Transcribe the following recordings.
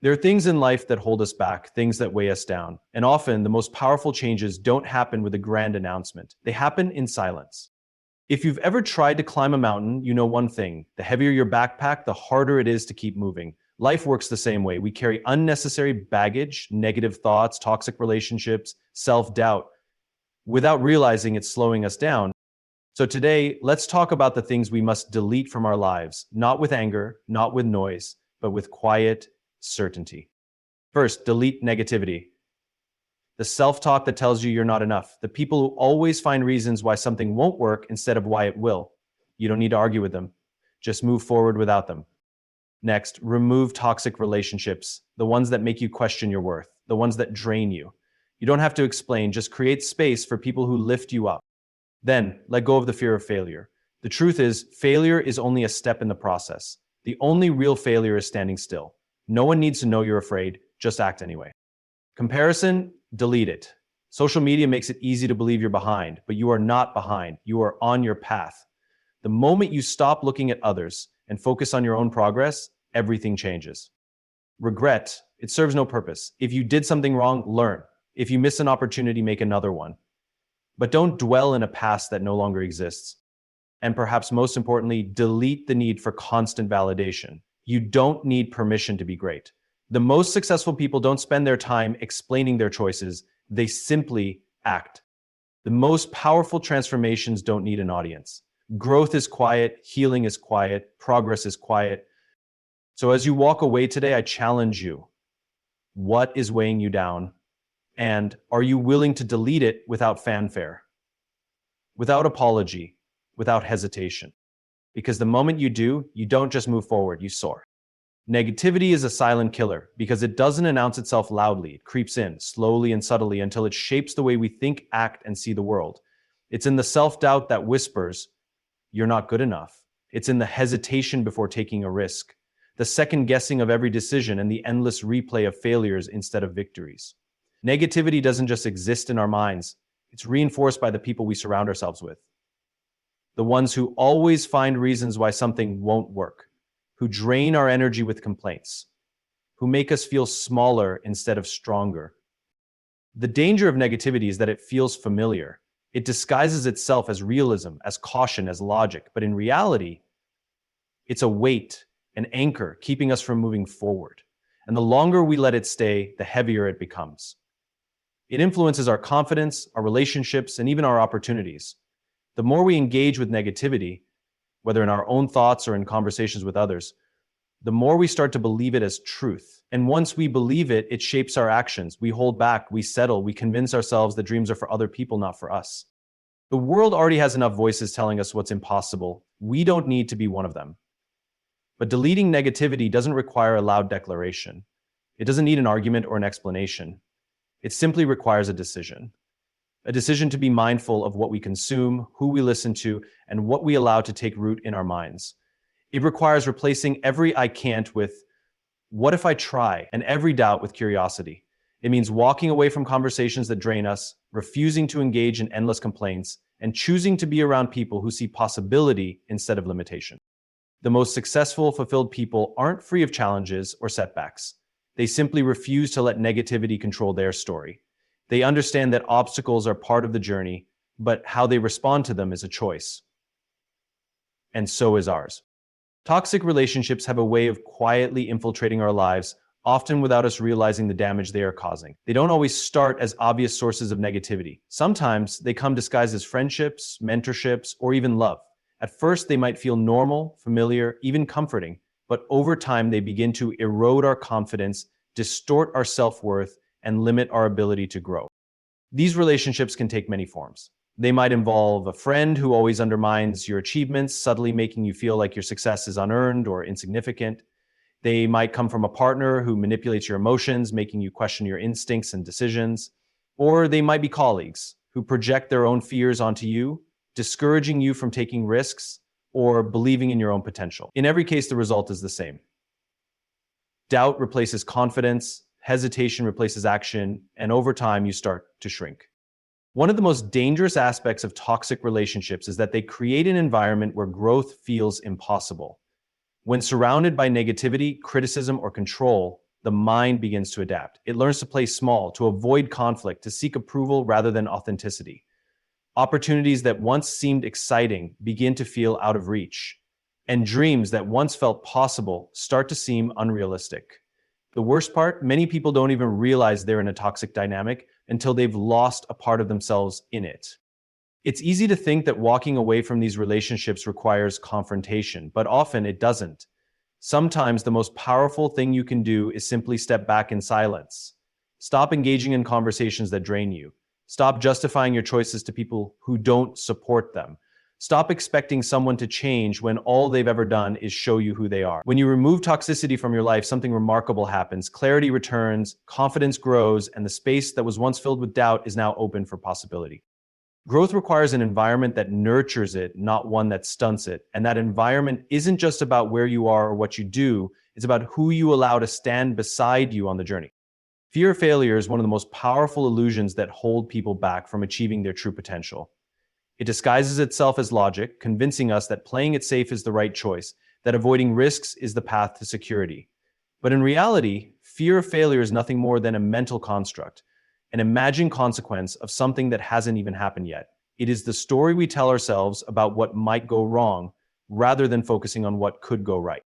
There are things in life that hold us back, things that weigh us down. And often, the most powerful changes don't happen with a grand announcement. They happen in silence. If you've ever tried to climb a mountain, you know one thing. The heavier your backpack, the harder it is to keep moving. Life works the same way. We carry unnecessary baggage, negative thoughts, toxic relationships, self-doubt, without realizing it's slowing us down. So today, let's talk about the things we must delete from our lives, not with anger, not with noise, but with quiet certainty. First, delete negativity. The self-talk that tells you you're not enough. The people who always find reasons why something won't work instead of why it will. You don't need to argue with them. Just move forward without them. Next, remove toxic relationships, the ones that make you question your worth, the ones that drain you. You don't have to explain, just create space for people who lift you up. Then, let go of the fear of failure. The truth is, failure is only a step in the process. The only real failure is standing still. No one needs to know you're afraid, just act anyway. Comparison, delete it. Social media makes it easy to believe you're behind, but you are not behind. You are on your path. The moment you stop looking at others and focus on your own progress, everything changes. Regret, it serves no purpose. If you did something wrong, learn. If you miss an opportunity, make another one. But don't dwell in a past that no longer exists. And perhaps most importantly, delete the need for constant validation. You don't need permission to be great. The most successful people don't spend their time explaining their choices. They simply act. The most powerful transformations don't need an audience. Growth is quiet, healing is quiet, progress is quiet. So as you walk away today, I challenge you. What is weighing you down? And are you willing to delete it without fanfare? Without apology, without hesitation? Because the moment you do, you don't just move forward, you soar. Negativity is a silent killer because it doesn't announce itself loudly. It creeps in slowly and subtly until it shapes the way we think, act, and see the world. It's in the self-doubt that whispers, "You're not good enough." It's in the hesitation before taking a risk, the second guessing of every decision, and the endless replay of failures instead of victories. Negativity doesn't just exist in our minds. It's reinforced by the people we surround ourselves with. The ones who always find reasons why something won't work, who drain our energy with complaints, who make us feel smaller instead of stronger. The danger of negativity is that it feels familiar. It disguises itself as realism, as caution, as logic, but in reality, it's a weight, an anchor, keeping us from moving forward. And the longer we let it stay, the heavier it becomes. It influences our confidence, our relationships, and even our opportunities. The more we engage with negativity, whether in our own thoughts or in conversations with others, the more we start to believe it as truth. And once we believe it, it shapes our actions. We hold back, we settle, we convince ourselves that dreams are for other people, not for us. The world already has enough voices telling us what's impossible. We don't need to be one of them. But deleting negativity doesn't require a loud declaration. It doesn't need an argument or an explanation. It simply requires a decision. A decision to be mindful of what we consume, who we listen to, and what we allow to take root in our minds. It requires replacing every "I can't" with "what if I try?" and every doubt with curiosity. It means walking away from conversations that drain us, refusing to engage in endless complaints, and choosing to be around people who see possibility instead of limitation. The most successful, fulfilled people aren't free of challenges or setbacks. They simply refuse to let negativity control their story. They understand that obstacles are part of the journey, but how they respond to them is a choice. And so is ours. Toxic relationships have a way of quietly infiltrating our lives, often without us realizing the damage they are causing. They don't always start as obvious sources of negativity. Sometimes they come disguised as friendships, mentorships, or even love. At first, they might feel normal, familiar, even comforting, but over time, they begin to erode our confidence, distort our self-worth, and limit our ability to grow. These relationships can take many forms. They might involve a friend who always undermines your achievements, subtly making you feel like your success is unearned or insignificant. They might come from a partner who manipulates your emotions, making you question your instincts and decisions. Or they might be colleagues who project their own fears onto you, discouraging you from taking risks or believing in your own potential. In every case, the result is the same. Doubt replaces confidence, hesitation replaces action, and over time, you start to shrink. One of the most dangerous aspects of toxic relationships is that they create an environment where growth feels impossible. When surrounded by negativity, criticism, or control, the mind begins to adapt. It learns to play small, to avoid conflict, to seek approval rather than authenticity. Opportunities that once seemed exciting begin to feel out of reach, and dreams that once felt possible start to seem unrealistic. The worst part, many people don't even realize they're in a toxic dynamic until they've lost a part of themselves in it. It's easy to think that walking away from these relationships requires confrontation, but often it doesn't. Sometimes the most powerful thing you can do is simply step back in silence. Stop engaging in conversations that drain you. Stop justifying your choices to people who don't support them. Stop expecting someone to change when all they've ever done is show you who they are. When you remove toxicity from your life, something remarkable happens. Clarity returns, confidence grows, and the space that was once filled with doubt is now open for possibility. Growth requires an environment that nurtures it, not one that stunts it. And that environment isn't just about where you are or what you do, it's about who you allow to stand beside you on the journey. Fear of failure is one of the most powerful illusions that hold people back from achieving their true potential. It disguises itself as logic, convincing us that playing it safe is the right choice, that avoiding risks is the path to security. But in reality, fear of failure is nothing more than a mental construct, an imagined consequence of something that hasn't even happened yet. It is the story we tell ourselves about what might go wrong, rather than focusing on what could go right.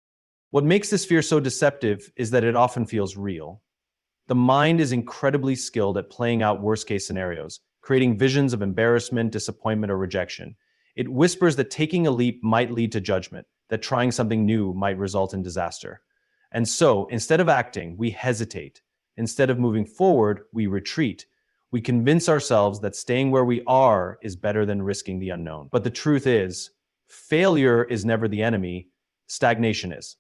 What makes this fear so deceptive is that it often feels real. The mind is incredibly skilled at playing out worst-case scenarios, creating visions of embarrassment, disappointment, or rejection. It whispers that taking a leap might lead to judgment, that trying something new might result in disaster. And so, instead of acting, we hesitate. Instead of moving forward, we retreat. We convince ourselves that staying where we are is better than risking the unknown. But the truth is, failure is never the enemy, stagnation is.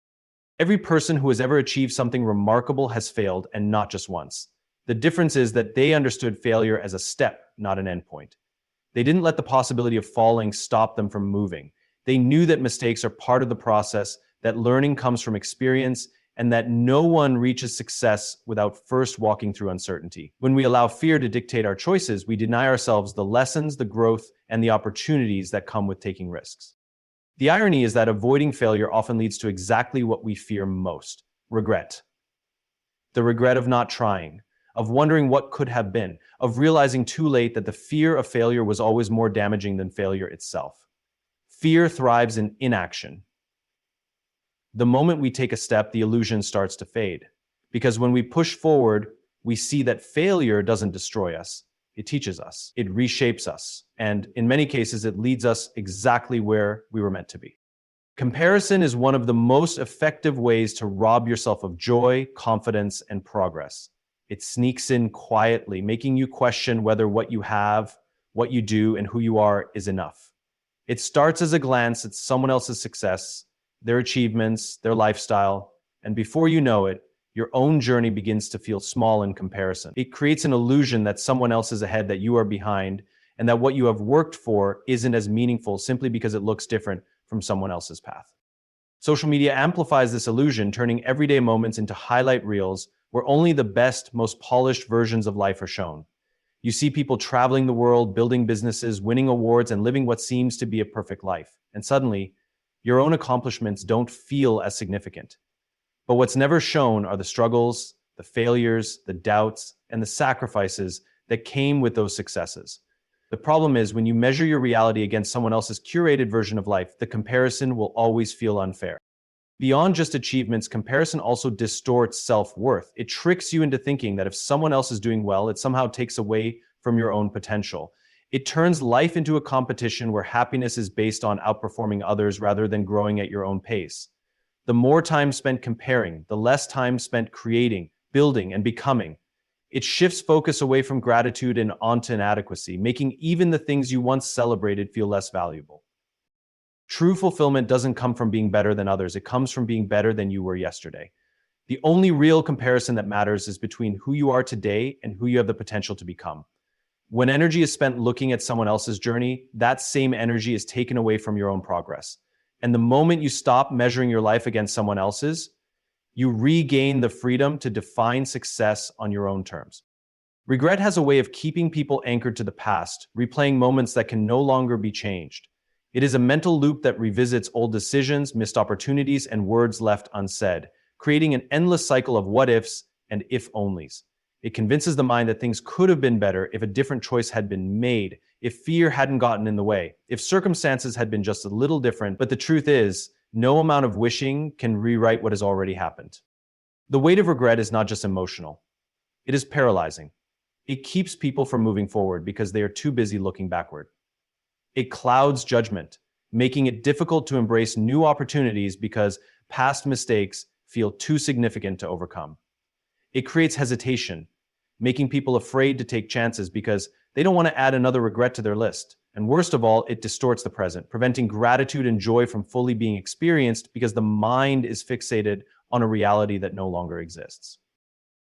Every person who has ever achieved something remarkable has failed, and not just once. The difference is that they understood failure as a step, not an endpoint. They didn't let the possibility of falling stop them from moving. They knew that mistakes are part of the process, that learning comes from experience, and that no one reaches success without first walking through uncertainty. When we allow fear to dictate our choices, we deny ourselves the lessons, the growth, and the opportunities that come with taking risks. The irony is that avoiding failure often leads to exactly what we fear most: regret. The regret of not trying, of wondering what could have been, of realizing too late that the fear of failure was always more damaging than failure itself. Fear thrives in inaction. The moment we take a step, the illusion starts to fade. Because when we push forward, we see that failure doesn't destroy us. It teaches us, it reshapes us, and in many cases, it leads us exactly where we were meant to be. Comparison is one of the most effective ways to rob yourself of joy, confidence, and progress. It sneaks in quietly, making you question whether what you have, what you do, and who you are is enough. It starts as a glance at someone else's success, their achievements, their lifestyle, and before you know it, your own journey begins to feel small in comparison. It creates an illusion that someone else is ahead, that you are behind, and that what you have worked for isn't as meaningful simply because it looks different from someone else's path. Social media amplifies this illusion, turning everyday moments into highlight reels where only the best, most polished versions of life are shown. You see people traveling the world, building businesses, winning awards, and living what seems to be a perfect life. And suddenly, your own accomplishments don't feel as significant. But what's never shown are the struggles, the failures, the doubts, and the sacrifices that came with those successes. The problem is, when you measure your reality against someone else's curated version of life, the comparison will always feel unfair. Beyond just achievements, comparison also distorts self-worth. It tricks you into thinking that if someone else is doing well, it somehow takes away from your own potential. It turns life into a competition where happiness is based on outperforming others rather than growing at your own pace. The more time spent comparing, the less time spent creating, building, and becoming. It shifts focus away from gratitude and onto inadequacy, making even the things you once celebrated feel less valuable. True fulfillment doesn't come from being better than others. It comes from being better than you were yesterday. The only real comparison that matters is between who you are today and who you have the potential to become. When energy is spent looking at someone else's journey, that same energy is taken away from your own progress. And the moment you stop measuring your life against someone else's, you regain the freedom to define success on your own terms. Regret has a way of keeping people anchored to the past, replaying moments that can no longer be changed. It is a mental loop that revisits old decisions, missed opportunities, and words left unsaid, creating an endless cycle of what ifs and if onlys. It convinces the mind that things could have been better if a different choice had been made, if fear hadn't gotten in the way, if circumstances had been just a little different. But the truth is, no amount of wishing can rewrite what has already happened. The weight of regret is not just emotional. It is paralyzing. It keeps people from moving forward because they are too busy looking backward. It clouds judgment, making it difficult to embrace new opportunities because past mistakes feel too significant to overcome. It creates hesitation, making people afraid to take chances because they don't want to add another regret to their list. And worst of all, it distorts the present, preventing gratitude and joy from fully being experienced because the mind is fixated on a reality that no longer exists.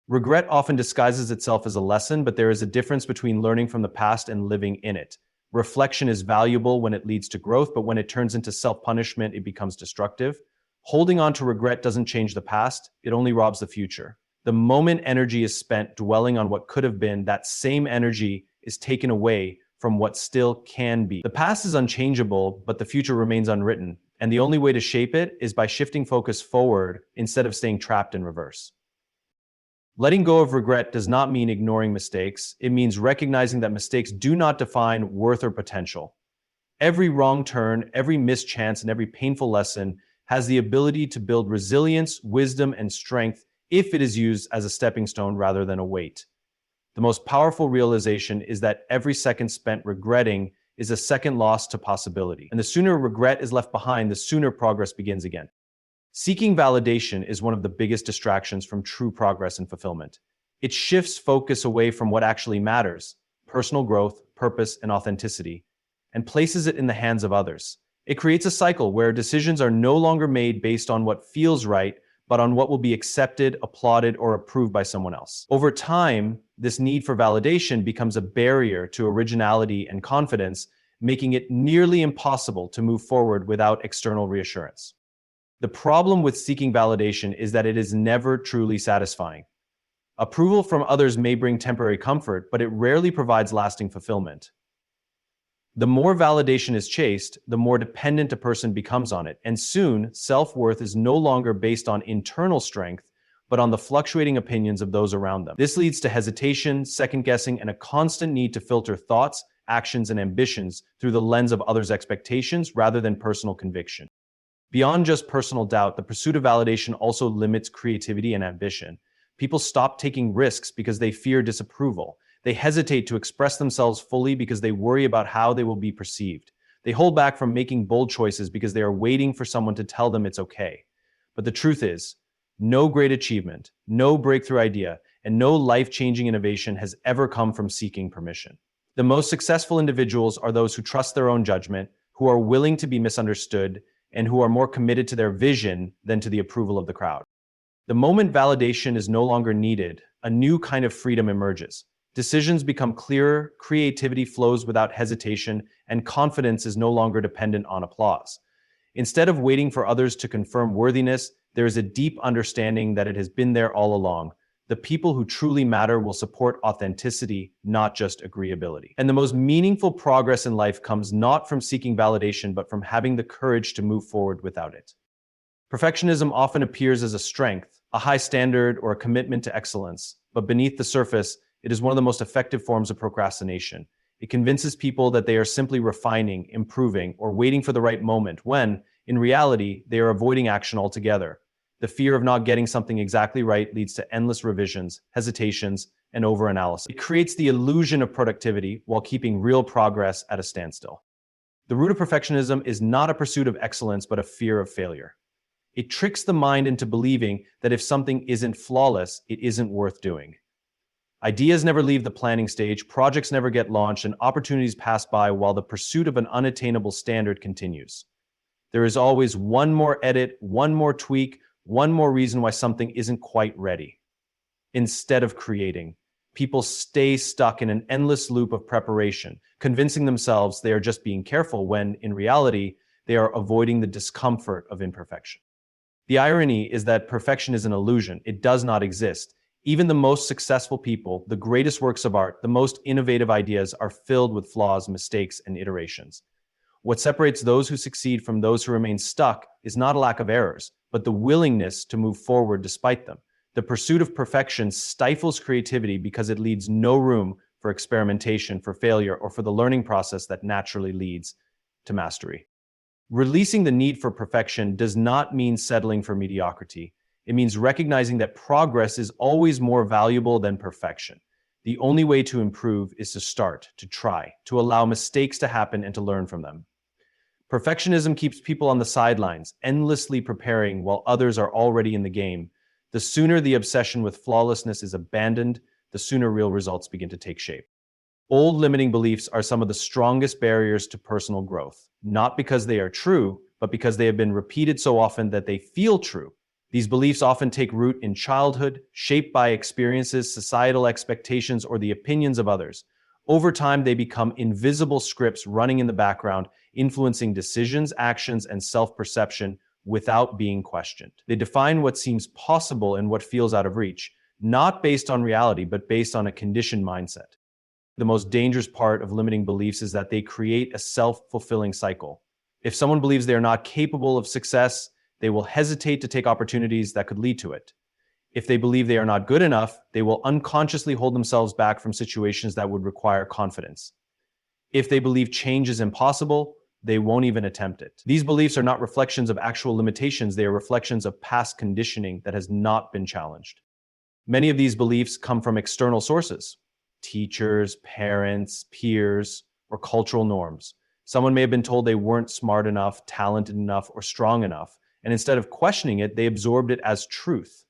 Regret often disguises itself as a lesson, but there is a difference between learning from the past and living in it. Reflection is valuable when it leads to growth, but when it turns into self-punishment, it becomes destructive. Holding on to regret doesn't change the past, it only robs the future. The moment energy is spent dwelling on what could have been, that same energy is taken away from what still can be. The past is unchangeable, but the future remains unwritten, and the only way to shape it is by shifting focus forward instead of staying trapped in reverse. Letting go of regret does not mean ignoring mistakes. It means recognizing that mistakes do not define worth or potential. Every wrong turn, every missed chance, and every painful lesson has the ability to build resilience, wisdom, and strength if it is used as a stepping stone rather than a weight. The most powerful realization is that every second spent regretting is a second loss to possibility. And the sooner regret is left behind, the sooner progress begins again. Seeking validation is one of the biggest distractions from true progress and fulfillment. It shifts focus away from what actually matters, personal growth, purpose, and authenticity, and places it in the hands of others. It creates a cycle where decisions are no longer made based on what feels right, but on what will be accepted, applauded, or approved by someone else. Over time, this need for validation becomes a barrier to originality and confidence, making it nearly impossible to move forward without external reassurance. The problem with seeking validation is that it is never truly satisfying. Approval from others may bring temporary comfort, but it rarely provides lasting fulfillment. The more validation is chased, the more dependent a person becomes on it, and soon, self-worth is no longer based on internal strength, but on the fluctuating opinions of those around them. This leads to hesitation, second-guessing, and a constant need to filter thoughts, actions, and ambitions through the lens of others' expectations rather than personal conviction. Beyond just personal doubt, the pursuit of validation also limits creativity and ambition. People stop taking risks because they fear disapproval. They hesitate to express themselves fully because they worry about how they will be perceived. They hold back from making bold choices because they are waiting for someone to tell them it's okay. But the truth is, no great achievement, no breakthrough idea, and no life-changing innovation has ever come from seeking permission. The most successful individuals are those who trust their own judgment, who are willing to be misunderstood, and who are more committed to their vision than to the approval of the crowd. The moment validation is no longer needed, a new kind of freedom emerges. Decisions become clearer, creativity flows without hesitation, and confidence is no longer dependent on applause. Instead of waiting for others to confirm worthiness, there is a deep understanding that it has been there all along. The people who truly matter will support authenticity, not just agreeability. And the most meaningful progress in life comes not from seeking validation, but from having the courage to move forward without it. Perfectionism often appears as a strength, a high standard, or a commitment to excellence, but beneath the surface, it is one of the most effective forms of procrastination. It convinces people that they are simply refining, improving, or waiting for the right moment, when, in reality, they are avoiding action altogether. The fear of not getting something exactly right leads to endless revisions, hesitations, and overanalysis. It creates the illusion of productivity while keeping real progress at a standstill. The root of perfectionism is not a pursuit of excellence, but a fear of failure. It tricks the mind into believing that if something isn't flawless, it isn't worth doing. Ideas never leave the planning stage, projects never get launched, and opportunities pass by while the pursuit of an unattainable standard continues. There is always one more edit, one more tweak, one more reason why something isn't quite ready. Instead of creating, people stay stuck in an endless loop of preparation, convincing themselves they are just being careful when, in reality, they are avoiding the discomfort of imperfection. The irony is that perfection is an illusion. It does not exist. Even the most successful people, the greatest works of art, the most innovative ideas are filled with flaws, mistakes, and iterations. What separates those who succeed from those who remain stuck is not a lack of errors, but the willingness to move forward despite them. The pursuit of perfection stifles creativity because it leaves no room for experimentation, for failure, or for the learning process that naturally leads to mastery. Releasing the need for perfection does not mean settling for mediocrity. It means recognizing that progress is always more valuable than perfection. The only way to improve is to start, to try, to allow mistakes to happen and to learn from them. Perfectionism keeps people on the sidelines, endlessly preparing while others are already in the game. The sooner the obsession with flawlessness is abandoned, the sooner real results begin to take shape. Old limiting beliefs are some of the strongest barriers to personal growth, not because they are true, but because they have been repeated so often that they feel true. These beliefs often take root in childhood, shaped by experiences, societal expectations, or the opinions of others. Over time, they become invisible scripts running in the background, influencing decisions, actions, and self-perception without being questioned. They define what seems possible and what feels out of reach, not based on reality, but based on a conditioned mindset. The most dangerous part of limiting beliefs is that they create a self-fulfilling cycle. If someone believes they are not capable of success, they will hesitate to take opportunities that could lead to it. If they believe they are not good enough, they will unconsciously hold themselves back from situations that would require confidence. If they believe change is impossible, they won't even attempt it. These beliefs are not reflections of actual limitations, they are reflections of past conditioning that has not been challenged. Many of these beliefs come from external sources: teachers, parents, peers, or cultural norms. Someone may have been told they weren't smart enough, talented enough, or strong enough, and instead of questioning it, they absorbed it as truth.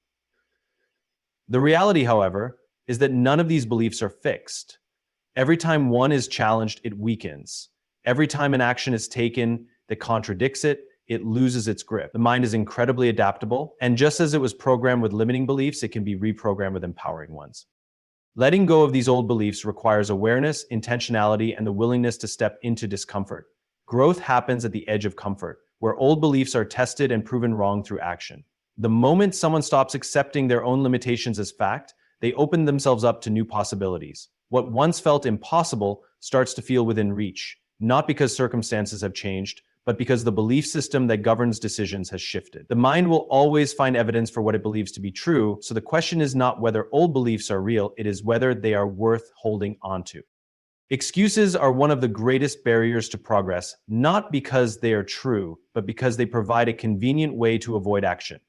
The reality, however, is that none of these beliefs are fixed. Every time one is challenged, it weakens. Every time an action is taken that contradicts it, it loses its grip. The mind is incredibly adaptable, and just as it was programmed with limiting beliefs, it can be reprogrammed with empowering ones. Letting go of these old beliefs requires awareness, intentionality, and the willingness to step into discomfort. Growth happens at the edge of comfort, where old beliefs are tested and proven wrong through action. The moment someone stops accepting their own limitations as fact, they open themselves up to new possibilities. What once felt impossible starts to feel within reach, not because circumstances have changed, but because the belief system that governs decisions has shifted. The mind will always find evidence for what it believes to be true, so the question is not whether old beliefs are real, it is whether they are worth holding onto. Excuses are one of the greatest barriers to progress, not because they are true, but because they provide a convenient way to avoid action.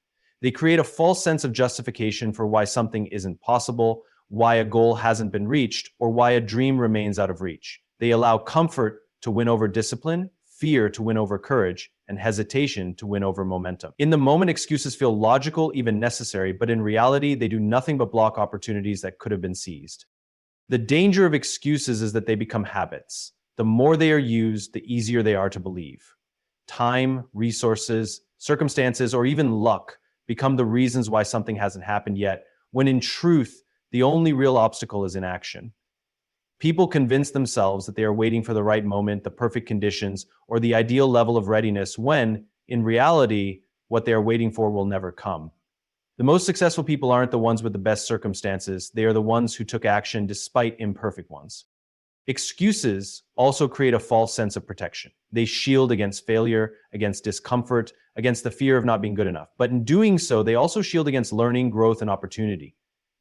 They create a false sense of justification for why something isn't possible, why a goal hasn't been reached, or why a dream remains out of reach. They allow comfort to win over discipline, fear to win over courage, and hesitation to win over momentum. In the moment, excuses feel logical, even necessary, but in reality, they do nothing but block opportunities that could have been seized. The danger of excuses is that they become habits. The more they are used, the easier they are to believe. Time, resources, circumstances, or even luck become the reasons why something hasn't happened yet, when in truth, the only real obstacle is inaction. People convince themselves that they are waiting for the right moment, the perfect conditions, or the ideal level of readiness when, in reality, what they are waiting for will never come. The most successful people aren't the ones with the best circumstances, they are the ones who took action despite imperfect ones. Excuses also create a false sense of protection. They shield against failure, against discomfort, against the fear of not being good enough. But in doing so, they also shield against learning, growth, and opportunity.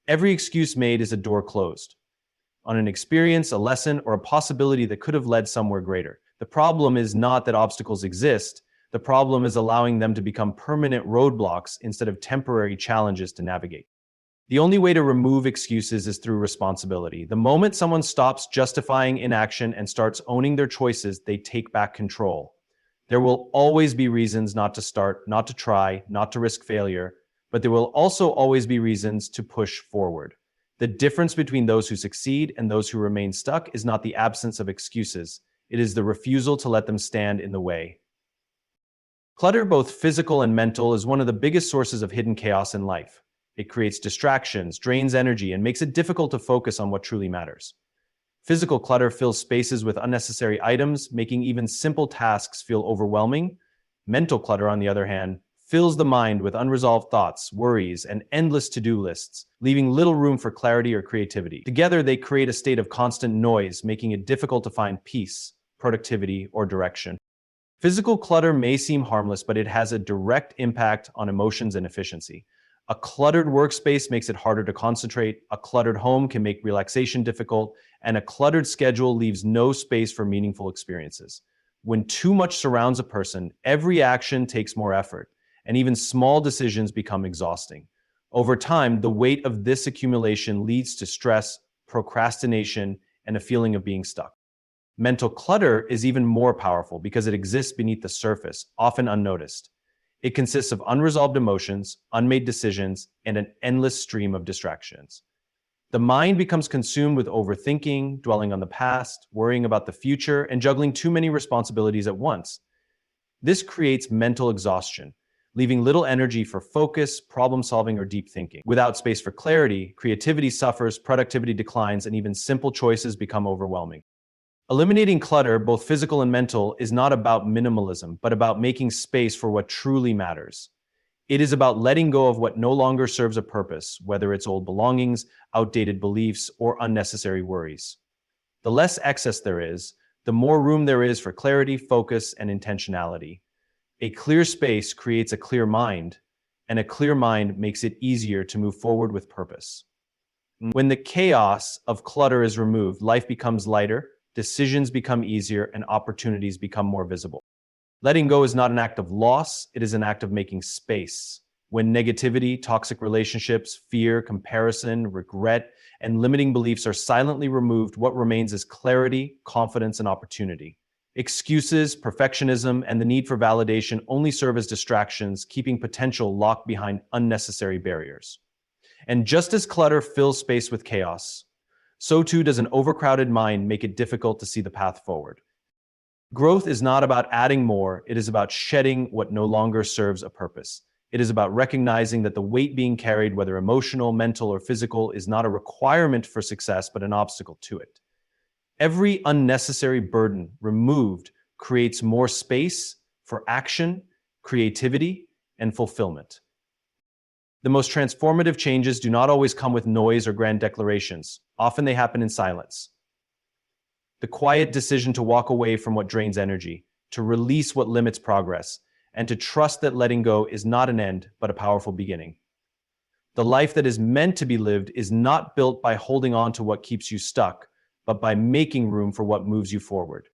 Every excuse made is a door closed on an experience, a lesson, or a possibility that could have led somewhere greater. The problem is not that obstacles exist. The problem is allowing them to become permanent roadblocks instead of temporary challenges to navigate. The only way to remove excuses is through responsibility. The moment someone stops justifying inaction and starts owning their choices, they take back control. There will always be reasons not to start, not to try, not to risk failure, but there will also always be reasons to push forward. The difference between those who succeed and those who remain stuck is not the absence of excuses. It is the refusal to let them stand in the way. Clutter, both physical and mental, is one of the biggest sources of hidden chaos in life. It creates distractions, drains energy, and makes it difficult to focus on what truly matters. Physical clutter fills spaces with unnecessary items, making even simple tasks feel overwhelming. Mental clutter, on the other hand, fills the mind with unresolved thoughts, worries, and endless to-do lists, leaving little room for clarity or creativity. Together, they create a state of constant noise, making it difficult to find peace, productivity, or direction. Physical clutter may seem harmless, but it has a direct impact on emotions and efficiency. A cluttered workspace makes it harder to concentrate, a cluttered home can make relaxation difficult, and a cluttered schedule leaves no space for meaningful experiences. When too much surrounds a person, every action takes more effort, and even small decisions become exhausting. Over time, the weight of this accumulation leads to stress, procrastination, and a feeling of being stuck. Mental clutter is even more powerful because it exists beneath the surface, often unnoticed. It consists of unresolved emotions, unmade decisions, and an endless stream of distractions. The mind becomes consumed with overthinking, dwelling on the past, worrying about the future, and juggling too many responsibilities at once. This creates mental exhaustion, leaving little energy for focus, problem solving, or deep thinking. Without space for clarity, creativity suffers, productivity declines, and even simple choices become overwhelming. Eliminating clutter, both physical and mental, is not about minimalism, but about making space for what truly matters. It is about letting go of what no longer serves a purpose, whether it's old belongings, outdated beliefs, or unnecessary worries. The less excess there is, the more room there is for clarity, focus, and intentionality. A clear space creates a clear mind, and a clear mind makes it easier to move forward with purpose. When the chaos of clutter is removed, life becomes lighter, decisions become easier, and opportunities become more visible. Letting go is not an act of loss, it is an act of making space. When negativity, toxic relationships, fear, comparison, regret, and limiting beliefs are silently removed, what remains is clarity, confidence, and opportunity. Excuses, perfectionism, and the need for validation only serve as distractions, keeping potential locked behind unnecessary barriers. And just as clutter fills space with chaos, so too does an overcrowded mind make it difficult to see the path forward. Growth is not about adding more, it is about shedding what no longer serves a purpose. It is about recognizing that the weight being carried, whether emotional, mental, or physical, is not a requirement for success, but an obstacle to it. Every unnecessary burden removed creates more space for action, creativity, and fulfillment. The most transformative changes do not always come with noise or grand declarations. Often they happen in silence. The quiet decision to walk away from what drains energy, to release what limits progress, and to trust that letting go is not an end, but a powerful beginning. The life that is meant to be lived is not built by holding on to what keeps you stuck, but by making room for what moves you forward.